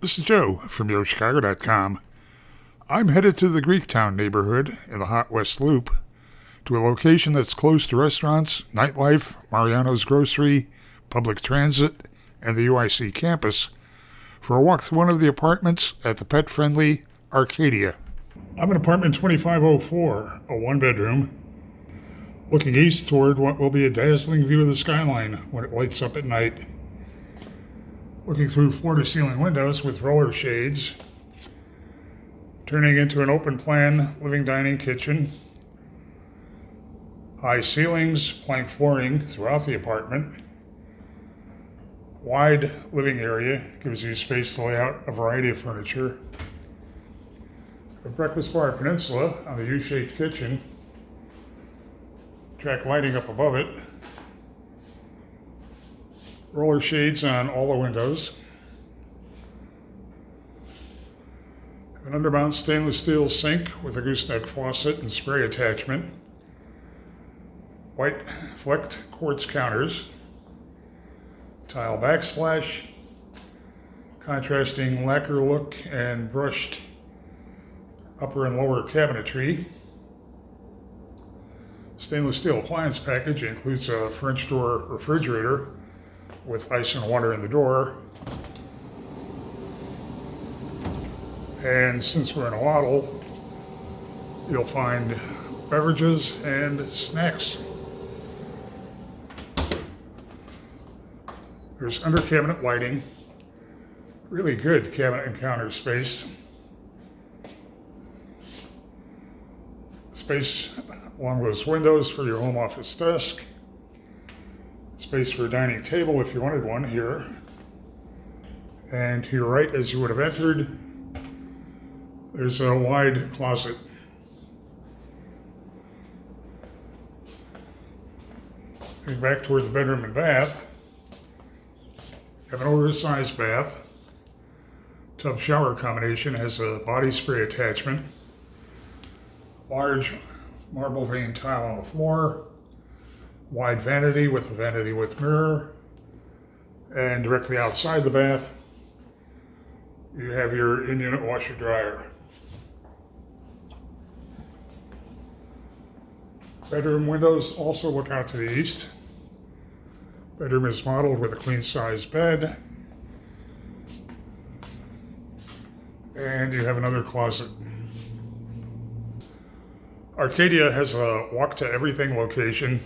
This is Joe from YoChicago.com. I'm headed to the Greektown neighborhood in the Hot West Loop, to a location that's close to restaurants, nightlife, Mariano's Grocery, public transit, and the UIC campus, for a walk through one of the apartments at the pet-friendly Arkadia. I'm in apartment 2504, a one-bedroom, looking east toward what will be a dazzling view of the skyline when it lights up at night. Looking through floor-to-ceiling windows with roller shades, turning into an open-plan living, dining, kitchen. High ceilings, plank flooring throughout the apartment. Wide living area gives you space to lay out a variety of furniture. A breakfast bar peninsula on the U-shaped kitchen. Track lighting up above it. Roller shades on all the windows. An undermount stainless steel sink with a gooseneck faucet and spray attachment. White flecked quartz counters. Tile backsplash. Contrasting lacquer look and brushed upper and lower cabinetry. Stainless steel appliance package includes a French door refrigerator with ice and water in the door. And since we're in a waddle, you'll find beverages and snacks. There's under cabinet lighting, really good cabinet and counter space. Space along those windows for your home office desk. Space for a dining table if you wanted one here. And to your right, as you would have entered, there's a wide closet. Heading back toward the bedroom and bath. You have an oversized bath. Tub shower combination has a body spray attachment. Large marble veined tile on the floor. Wide vanity with a vanity with mirror. And directly outside the bath, you have your in-unit washer dryer. Bedroom windows also look out to the east. Bedroom is modeled with a queen-size bed. And you have another closet. Arkadia has a walk-to-everything location.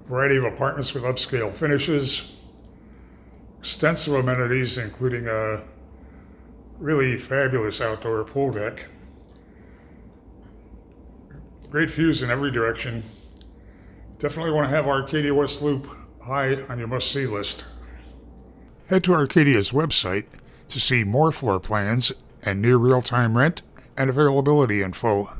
Variety of apartments with upscale finishes. Extensive amenities, including a really fabulous outdoor pool deck. Great views in every direction. Definitely want to have Arkadia West Loop high on your must-see list. Head to Arkadia's website to see more floor plans and near real-time rent and availability info.